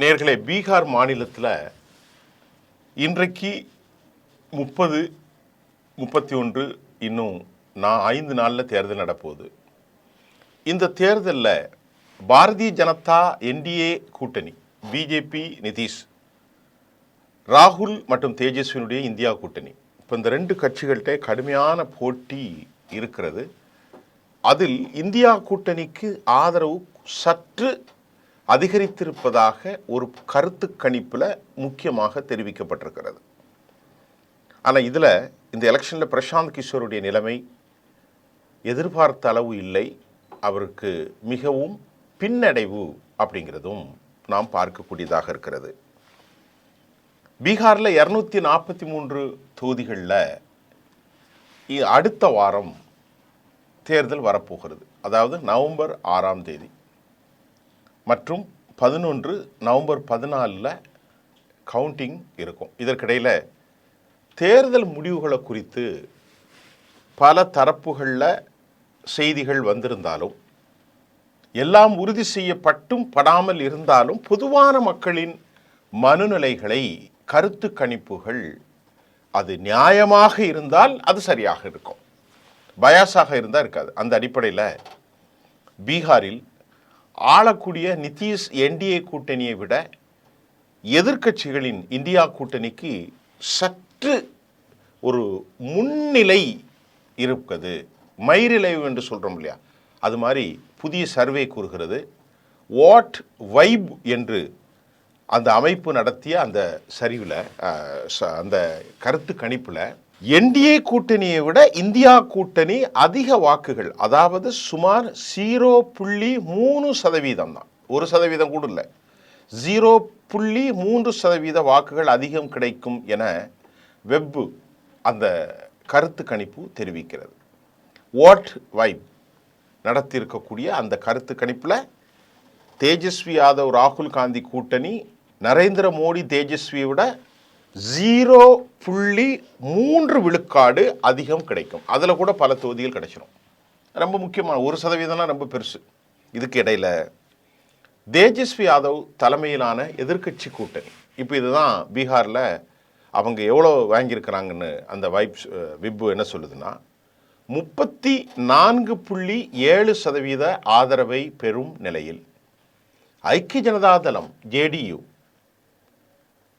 நேயர்களே, பீகார் மாநிலத்தில் இன்றைக்கு 30, 31 இன்னும் 5 நாளில் தேர்தல் நடப்போகுது. இந்த தேர்தலில் பாரதிய ஜனதா என்டிஏ கூட்டணி, பிஜேபி நிதிஷ், ராகுல் மற்றும் தேஜஸ்வினுடைய இந்தியா கூட்டணி, இப்போ இந்த 2 கட்சிகள்கிட்ட கடுமையான போட்டி இருக்கிறது. அதில் இந்தியா கூட்டணிக்கு ஆதரவு சற்று அதிகரித்திருப்பதாக ஒரு கருத்து கணிப்பில் முக்கியமாக தெரிவிக்கப்பட்டிருக்கிறது. ஆனால் இதில் இந்த எலெக்ஷனில் பிரசாந்த் கிஷோருடைய நிலைமை எதிர்பார்த்த அளவு இல்லை. அவருக்கு மிகவும் பின்னடைவு அப்படிங்கிறதும் நாம் பார்க்கக்கூடியதாக இருக்கிறது. பீகாரில் 243 தொகுதிகளில் அடுத்த வாரம் தேர்தல் வரப்போகிறது. அதாவது நவம்பர் 6ஆம் தேதி மற்றும் 11 நவம்பர் 14 கவுண்டிங் இருக்கும். இதற்கிடையில் தேர்தல் முடிவுகளை குறித்து பல தரப்புகளில் செய்திகள் வந்திருந்தாலும், எல்லாம் உறுதி செய்யப்பட்டும் படாமல் இருந்தாலும், பொதுவான மக்களின் மனநிலைகளை, கருத்து கணிப்புகள் அது நியாயமாக இருந்தால் அது சரியாக இருக்கும், பயாஸாக இருந்தால் இருக்காது. அந்த அடிப்படையில் பீகாரில் ஆளக்கூடிய நிதிஷ் என்டிஏ கூட்டணியை விட எதிர்க்கட்சிகளின் இந்தியா கூட்டணிக்கு சற்று ஒரு முன்னிலை இருக்குது. மைரிலைவ் என்று சொல்கிறோம் இல்லையா, அது மாதிரி புதிய சர்வே கூறுகிறது. வாட் வைப் என்று அந்த அமைப்பு நடத்திய அந்த சரிவில், அந்த கருத்து கணிப்பில் என்டிஏ கூட்டணியை விட இந்தியா கூட்டணி அதிக வாக்குகள், அதாவது சுமார் 0.3% தான், 1% கூட இல்லை, 0.3% வாக்குகள் அதிகம் கிடைக்கும் என வெப் அந்த கருத்து கணிப்பு தெரிவிக்கிறது. வாட் வைப் நடத்தியிருக்கக்கூடிய அந்த கருத்து கணிப்பில் தேஜஸ்வி யாதவ் ராகுல் காந்தி கூட்டணி நரேந்திர மோடி தேஜஸ்வியை விட 0.3 விழுக்காடு அதிகம் கிடைக்கும். அதில் கூட பல தொகுதிகள் கிடைச்சிடும். ரொம்ப முக்கியமான 1% ரொம்ப பெருசு. இதுக்கு இடையில் தேஜஸ்வி யாதவ் தலைமையிலான எதிர்க்கட்சி கூட்டணி, இப்போ இதுதான் பீகாரில் அவங்க எவ்வளோ வாங்கியிருக்கிறாங்கன்னு அந்த விப்பு என்ன சொல்லுதுன்னா, 34.7% ஆதரவை பெறும் நிலையில் ஐக்கிய ஜனதா தளம் ஜேடியு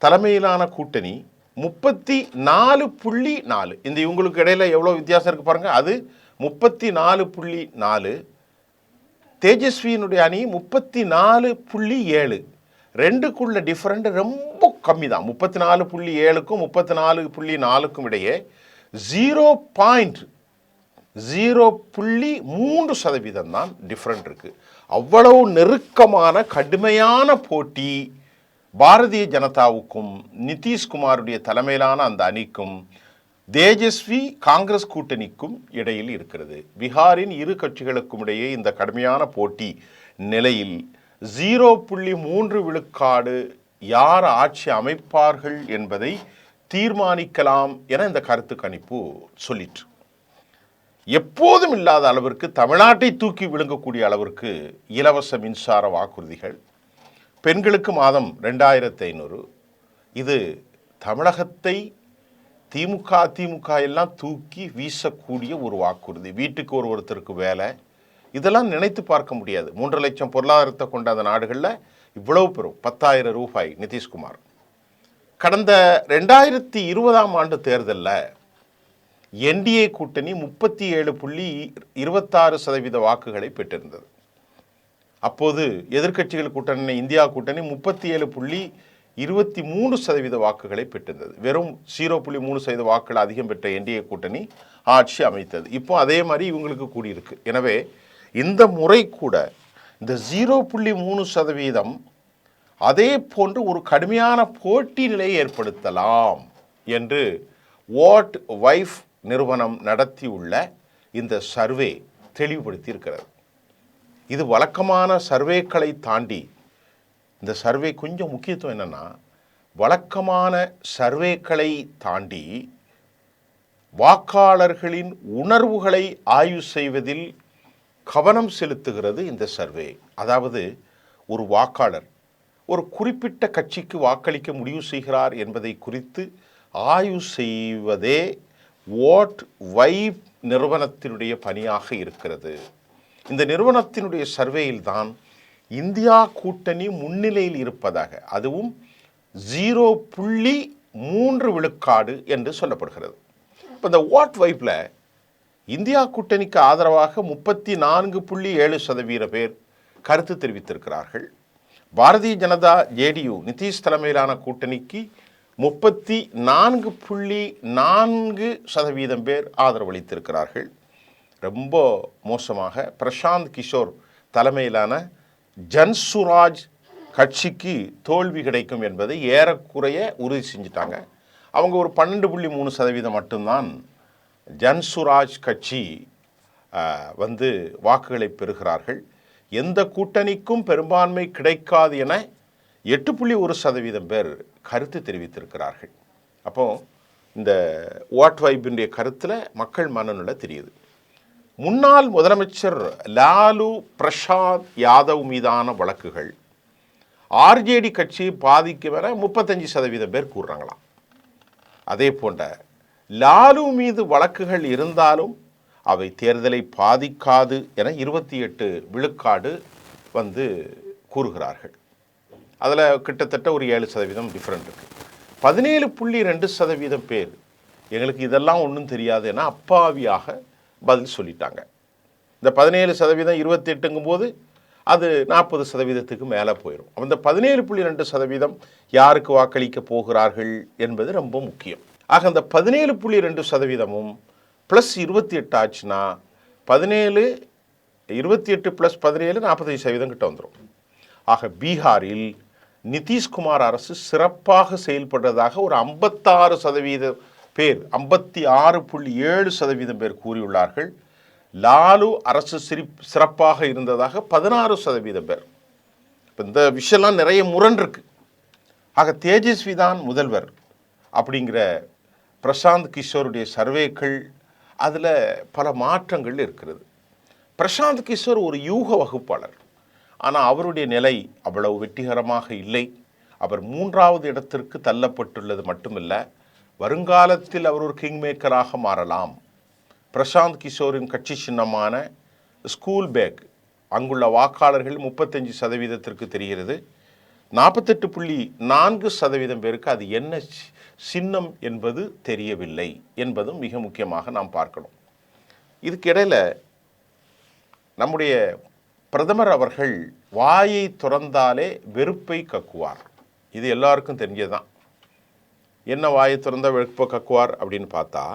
தலைமையிலான கூட்டணி 34.4. இந்த இவங்களுக்கு இடையில எவ்வளோ வித்தியாசம் இருக்கு பாருங்க. அது 34.4, தேஜஸ்வியினுடைய அணி 34.7. ரெண்டுக்குள்ள டிஃபரெண்ட் ரொம்ப கம்மி தான். 34.7க்கும் 34.4க்கும் இடையே 0.3% தான் டிஃப்ரெண்ட் இருக்கு. அவ்வளவு நெருக்கமான கடுமையான போட்டி பாரதிய ஜனதாவுக்கும் நிதிஷ்குமாருடைய தலைமையிலான அந்த அணிக்கும் தேஜஸ்வி காங்கிரஸ் கூட்டணிக்கும் இடையில் இருக்கிறது. பீகாரின் இரு கட்சிகளுக்கும் இடையே இந்த கடுமையான போட்டி நிலையில் 0.3 விழுக்காடு யார் ஆட்சி அமைப்பார்கள் என்பதை தீர்மானிக்கலாம் என இந்த கருத்து கணிப்பு சொல்லிற்று. எப்போதும் இல்லாத அளவிற்கு தமிழ்நாட்டை தூக்கி விழுங்கக்கூடிய அளவிற்கு இலவச மின்சார வாக்குறுதிகள், பெண்களுக்கு மாதம் 2500. இது தமிழகத்தை திமுக எல்லாம் தூக்கி வீசக்கூடிய ஒரு வாக்குறுதி. வீட்டுக்கு ஒருத்தருக்கு வேலை, இதெல்லாம் நினைத்து பார்க்க முடியாது. 3 லட்சம் பொருளாதாரத்தை கொண்ட அந்த நாடுகளில் இவ்வளவு பெறும் 10,000 ரூபாய் நிதிஷ்குமார். கடந்த 2020ஆம் ஆண்டு தேர்தலில் என்டிஏ கூட்டணி 37.26% வாக்குகளை பெற்றிருந்தது. அப்போது எதிர்க்கட்சிகள் கூட்டணி இந்தியா கூட்டணி 37.23% வாக்குகளை பெற்றிருந்தது. வெறும் 0.3% வாக்குகள் அதிகம் பெற்ற என்டிஏ கூட்டணி ஆட்சி அமைத்தது. இப்போ அதே மாதிரி இவங்களுக்கு கூடியிருக்கு. எனவே இந்த முறை கூட இந்த 0.3% அதே போன்று ஒரு கடுமையான போட்டி நிலையை ஏற்படுத்தலாம் என்று வாட் வைப் நிறுவனம் நடத்தியுள்ள இந்த சர்வே தெளிவுபடுத்தி இருக்கிறது. இது வழக்கமான சர்வேக்களை தாண்டி இந்த சர்வே கொஞ்சம் முக்கியத்துவம் என்னன்னா, வழக்கமான சர்வேக்களை தாண்டி வாக்காளர்களின் உணர்வுகளை ஆய்வு செய்வதில் கவனம் செலுத்துகிறது இந்த சர்வே. அதாவது ஒரு வாக்காளர் ஒரு குறிப்பிட்ட கட்சிக்கு வாக்களிக்க முடிவு செய்கிறார் என்பதை குறித்து ஆய்வு செய்வதே வாட் வைப் நிறுவனத்தினுடைய பணியாக இருக்கிறது. இந்த நிறுவனத்தினுடைய சர்வேயில் தான் இந்தியா கூட்டணி முன்னிலையில் இருப்பதாக, அதுவும் 0.3 விழுக்காடு என்று சொல்லப்படுகிறது. இப்போ இந்த வாட் வைப்பில் இந்தியா கூட்டணிக்கு ஆதரவாக 34.7% பேர் கருத்து தெரிவித்திருக்கிறார்கள். பாரதிய ஜனதா ஜேடியு நிதிஷ் தலைமையிலான கூட்டணிக்கு 34.4% பேர் ஆதரவளித்திருக்கிறார்கள். ரொம்ப மோசமாக பிரசாந்த் கிஷோர் தலைமையிலான ஜன்சுராஜ் கட்சிக்கு தோல்வி கிடைக்கும் என்பதை ஏறக்குறைய உறுதி செஞ்சுட்டாங்க. அவங்க ஒரு 12.3% மட்டும்தான் ஜன்சுராஜ் கட்சி வாக்குகளை பெறுகிறார்கள். எந்த கூட்டணிக்கும் பெரும்பான்மை கிடைக்காது என 8.1% பேர் கருத்து தெரிவித்திருக்கிறார்கள். அப்போ இந்த வாட் வைப்பினுடைய கருத்தில் மக்கள் மனநிலை தெரியுது. முன்னாள் முதலமைச்சர் லாலு பிரசாத் யாதவ் மீதான வழக்குகள் ஆர்ஜேடி கட்சி பாதிக்கும் என 35% பேர் கூறுறாங்களாம். அதே போன்ற லாலு மீது வழக்குகள் இருந்தாலும் அவை தேர்தலை பாதிக்காது என 28 விழுக்காடு கூறுகிறார்கள். அதில் கிட்டத்தட்ட ஒரு 7% டிஃப்ரெண்ட் இருக்குது. 17.2% பேர் எங்களுக்கு இதெல்லாம் ஒன்றும் தெரியாது என அப்பாவியாக பதில் சொல்லிட்டாங்க. இந்த 17% 28ங்கும் போது அது 40%க்கு மேலே போயிடும். அந்த 17.2% யாருக்கு வாக்களிக்க போகிறார்கள் என்பது ரொம்ப முக்கியம். ஆக அந்த 17.2%ம் ப்ளஸ் 28 ஆச்சுன்னா 28 ப்ளஸ் 17 45% கிட்ட வந்துடும். ஆக பீகாரில் நிதிஷ்குமார் அரசு சிறப்பாக செயல்படுறதாக ஒரு 56% பேர் 56.7% பேர் கூறியுள்ளார்கள். லாலு அரசு சிறப்பாக இருந்ததாக 16% பேர். இப்போ இந்த விஷயம்லாம் நிறைய முரண் இருக்கு. ஆக தேஜஸ்வி தான் முதல்வர் அப்படிங்கிற பிரசாந்த் கிஷோருடைய சர்வேக்கள் அதில் பல மாற்றங்கள் இருக்கிறது. பிரசாந்த் கிஷோர் ஒரு யூக வகுப்பாளர், ஆனால் அவருடைய நிலை அவ்வளவு வெற்றிகரமாக இல்லை. அவர் 3வது இடத்திற்கு தள்ளப்பட்டுள்ளது மட்டுமில்லை, வருங்காலத்தில் அவர் ஒரு கிங் மேக்கராக மாறலாம். பிரசாந்த் கிஷோரின் கட்சி சின்னமான ஸ்கூல் பேக் அங்குள்ள வாக்காளர்கள் 35%க்கு தெரிகிறது. 48.4% பேருக்கு அது என்ன சின்னம் என்பது தெரியவில்லை என்பதும் மிக முக்கியமாக நாம் பார்க்கணும். இதுக்கிடையில் நம்முடைய பிரதமர் அவர்கள் வாயை திறந்தாலே வெறுப்பை கக்குவார். இது எல்லாருக்கும் தெரிஞ்சதுதான். என்ன வாயை திறந்த வெறுப்பை கக்குவார் அப்படின்னு பார்த்தா,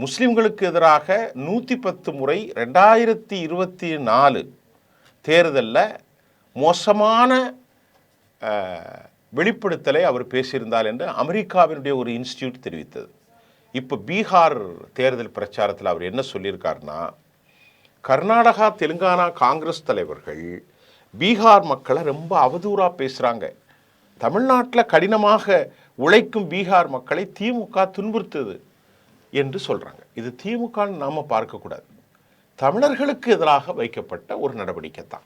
முஸ்லிம்களுக்கு எதிராக 110 முறை 2024 தேர்தலில் மோசமான வெளிப்படுத்தலை அவர் பேசியிருந்தால் என்று அமெரிக்காவினுடைய ஒரு இன்ஸ்டியூட் தெரிவித்தது. இப்போ பீகார் தேர்தல் பிரச்சாரத்தில் அவர் என்ன சொல்லியிருக்காருன்னா, கர்நாடகா தெலுங்கானா காங்கிரஸ் தலைவர்கள் பீகார் மக்களை ரொம்ப அவதூறாக பேசுகிறாங்க. தமிழ்நாட்டில் கடினமாக உழைக்கும் பீகார் மக்களை திமுக துன்புறுத்துது என்று சொல்கிறாங்க. இது திமுகன்னு நாம் பார்க்கக்கூடாது. தமிழர்களுக்கு எதிராக வைக்கப்பட்ட ஒரு நடவடிக்கை தான்.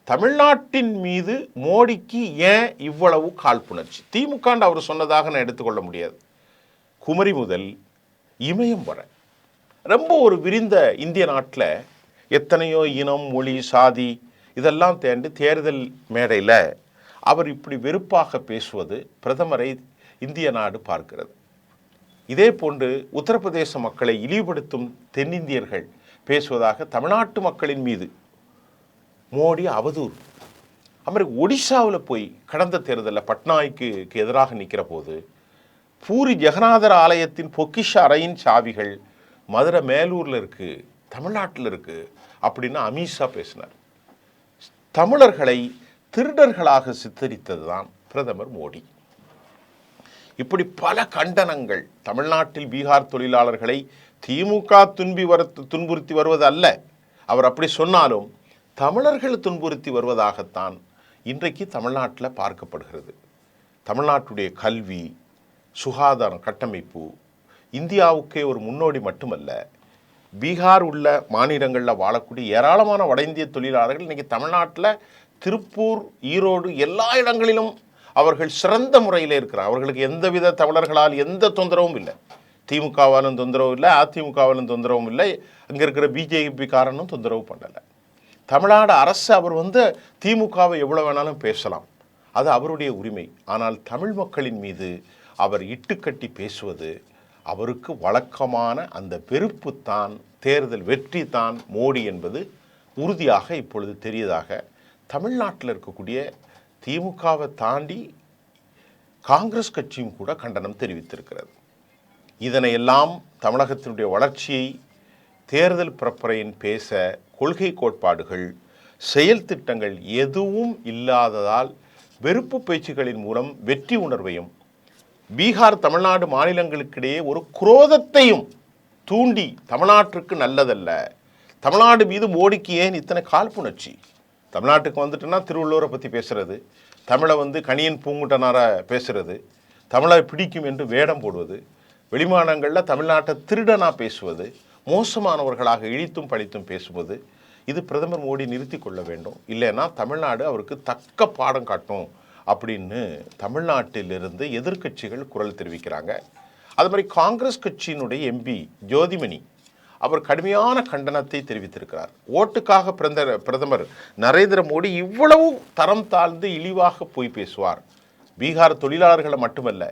தமிழ்நாட்டின் மீது மோடிக்கு ஏன் இவ்வளவு காழ்ப்புணர்ச்சி? திமுகன்னு அவர் சொன்னதாக நான் எடுத்துக்கொள்ள முடியாது. குமரி முதல் இமயம் வர ரொம்ப ஒரு விரிந்த இந்திய நாட்டில் எத்தனையோ இனம், மொழி, சாதி இதெல்லாம் தேர்ந்து தேர்தல் மேடையில் அவர் இப்படி வெறுப்பாக பேசுவது பிரதமரை இந்திய நாடு பார்க்கிறது. இதே போன்று உத்தரப்பிரதேச மக்களை இழிவுபடுத்தும் தென்னிந்தியர்கள் பேசுவதாக தமிழ்நாட்டு மக்களின் மீது மோடி அவதூறு. அமெரிக்க ஒடிசாவில் போய் கடந்த தேர்தலில் பட்நாய்க்கு எதிராக நிற்கிற போது பூரி ஜெகநாதர் ஆலயத்தின் பொக்கிஷ அறையின் சாவிகள் மதுரை மேலூரில் இருக்குது, தமிழ்நாட்டில் இருக்குது அப்படின்னு அமித்ஷா பேசினார். தமிழர்களை திருடர்களாக சித்தரித்தது தான் பிரதமர் மோடி. இப்படி பல கண்டனங்கள். தமிழ்நாட்டில் பீகார் தொழிலாளர்களை திமுக துன்புறுத்தி வருவது அல்ல, அவர் அப்படி சொன்னாலும் தமிழர்கள் துன்புறுத்தி வருவதாகத்தான் இன்றைக்கு தமிழ்நாட்டில் பார்க்கப்படுகிறது. தமிழ்நாட்டுடைய கல்வி, சுகாதார கட்டமைப்பு இந்தியாவுக்கே ஒரு முன்னோடி மட்டுமல்ல, பீகார் உள்ள மாநிலங்களில் வாழக்கூடிய ஏராளமான வட இந்திய தொழிலாளர்கள் இன்றைக்கி தமிழ்நாட்டில் திருப்பூர், ஈரோடு எல்லா இடங்களிலும் அவர்கள் சிறந்த முறையில் இருக்கிறார். அவர்களுக்கு எந்தவித தமிழர்களால் எந்த தொந்தரவும் இல்லை. திமுகவாலும் தொந்தரவும் இல்லை, அதிமுகவாலும் தொந்தரவும் இல்லை, அங்கே இருக்கிற பிஜேபி காரனும் தொந்தரவு பண்ணலை. தமிழ்நாடு அரசு அவர் திமுகவை எவ்வளோ வேணாலும் பேசலாம், அது அவருடைய உரிமை. ஆனால் தமிழ் மக்களின் மீது அவர் இட்டுக்கட்டி பேசுவது அவருக்கு வழக்கமான அந்த வெறுப்பு தான், தேர்தல் வெற்றி தான் மோடி என்பது உறுதியாக இப்பொழுது தெரியதாக தமிழ்நாட்டில் இருக்கக்கூடிய திமுகவை தாண்டி காங்கிரஸ் கட்சியும் கூட கண்டனம் தெரிவித்திருக்கிறது. இதனையெல்லாம் தமிழகத்தினுடைய வளர்ச்சியை தேர்தல் பிரப்பரையின் பேச கொள்கை கோட்பாடுகள், செயல் திட்டங்கள் எதுவும் இல்லாததால் வெறுப்பு பேச்சுகளின் மூலம் வெற்றி உணர்வையும் பீகார், தமிழ்நாடு மாநிலங்களுக்கிடையே ஒரு குரோதத்தையும் தூண்டி தமிழ்நாட்டிற்கு நல்லதல்ல, தமிழ்நாடு மீது மோடிக்கு ஏன் இத்தனை காழ்ப்புணர்ச்சி, தமிழ்நாட்டுக்கு வந்துட்டுன்னா திருவள்ளுவரை பற்றி பேசுறது, தமிழை கணியன் பூங்குட்டனார பேசுறது, தமிழை பிடிக்கும் என்று வேடம் போடுவது, வெளிமாநிலங்களில் தமிழ்நாட்டை திருடனாக பேசுவது, மோசமானவர்களாக இழித்தும் பழித்தும் பேசுவது, இது பிரதமர் மோடி நிறுத்தி கொள்ள வேண்டும். இல்லைன்னா தமிழ்நாடு அவருக்கு தக்க பாடம் காட்டும் அப்படின்னு தமிழ்நாட்டிலிருந்து எதிர்க்கட்சிகள் குரல் தெரிவிக்கிறாங்க. அது மாதிரி காங்கிரஸ் கட்சியினுடைய எம்பி ஜோதிமணி அவர் கடுமையான கண்டனத்தை தெரிவித்திருக்கிறார். ஓட்டுக்காக பிரதமர் நரேந்திர மோடி இவ்வளவு தரம் தாழ்ந்து இழிவாக போய் பேசுவார், பீகார் தொழிலாளர்களை மட்டுமல்ல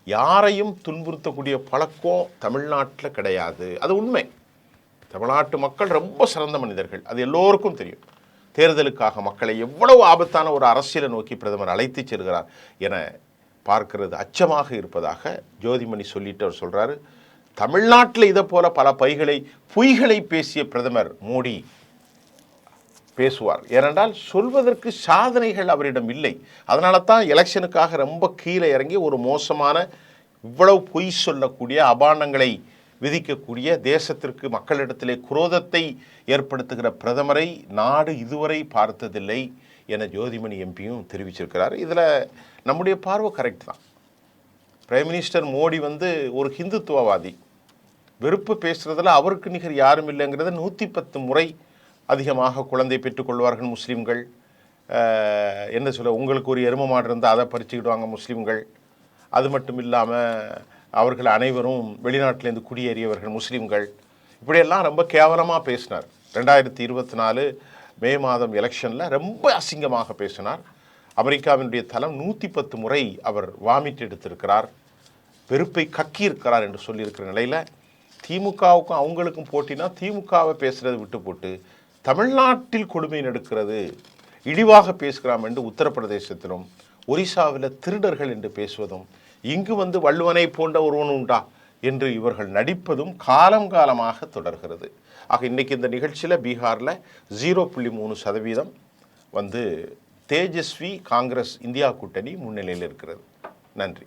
யாரையும் துன்புறுத்தக்கூடிய பழக்கம் தமிழ்நாட்டில் கிடையாது. அது உண்மை. தமிழ்நாட்டு மக்கள் ரொம்ப சிறந்த மனிதர்கள், அது எல்லோருக்கும் தெரியும். தேர்தலுக்காக மக்களை எவ்வளவு ஆபத்தான ஒரு அரசியலை நோக்கி பிரதமர் அழைத்து செல்கிறார் என பார்க்கிறது அச்சமாக இருப்பதாக ஜோதிமணி சொல்லிட்டு அவர் சொல்கிறாரு. தமிழ்நாட்டில் இதை போல பல பொய்களை பேசிய பிரதமர் மோடி பேசுவார். ஏனென்றால் சொல்வதற்கு சாதனைகள் அவரிடம் இல்லை. அதனால தான் எலெக்ஷனுக்காக ரொம்ப கீழே இறங்கி ஒரு மோசமான இவ்வளவு பொய் சொல்லக்கூடிய, அபாண்டங்களை விதிக்கக்கூடிய, தேசத்திற்கு மக்களிடத்திலே குரோதத்தை ஏற்படுத்துகிற பிரதமரை நாடு இதுவரை பார்த்ததில்லை என ஜோதிமணி எம்பியும் தெரிவிச்சிருக்கிறார். இதில் நம்முடைய பார்வை கரெக்ட் தான். பிரைம் மினிஸ்டர் மோடி ஒரு ஹிந்துத்துவவாதி, வெறுப்பு பேசுகிறதுல அவருக்கு நிகர் யாரும் இல்லைங்கிறத 110 முறை அதிகமாக குழந்தை பெற்றுக்கொள்வார்கள் முஸ்லீம்கள். என்ன சொல்ல, உங்களுக்கு ஒரு எரும மாடு இருந்தால் அதை பறிச்சுக்கிடுவாங்க முஸ்லீம்கள். அது மட்டும் இல்லாமல் அவர்கள் அனைவரும் வெளிநாட்டிலேருந்து குடியேறியவர்கள் முஸ்லீம்கள். இப்படியெல்லாம் ரொம்ப கேவலமாக பேசினார். 2024 மே மாதம் எலெக்ஷனில் ரொம்ப அசிங்கமாக பேசினார். அமெரிக்காவினுடைய தலம் 110 முறை அவர் வாமிட் எடுத்திருக்கிறார், வெறுப்பை கக்கியிருக்கிறார் என்று சொல்லியிருக்கிற நிலையில் திமுகவுக்கும் அவங்களுக்கும் போட்டினா திமுகவை பேசுகிறது விட்டு போட்டு தமிழ்நாட்டில் கொடுமை நடக்கிறது, இழிவாக பேசுகிறாம் என்று உத்தரப்பிரதேசத்திலும் ஒரிசாவில் திருடர்கள் என்று பேசுவதும், இங்கு வள்ளுவனை போன்ற ஒருவன் உண்டா என்று இவர்கள் நடிப்பதும் காலமாக தொடர்கிறது. ஆக இன்றைக்கி இந்த நிகழ்ச்சியில் பீகாரில் 0.3% தேஜஸ்வி காங்கிரஸ் இந்தியா கூட்டணி முன்னிலையில் இருக்கிறது. நன்றி.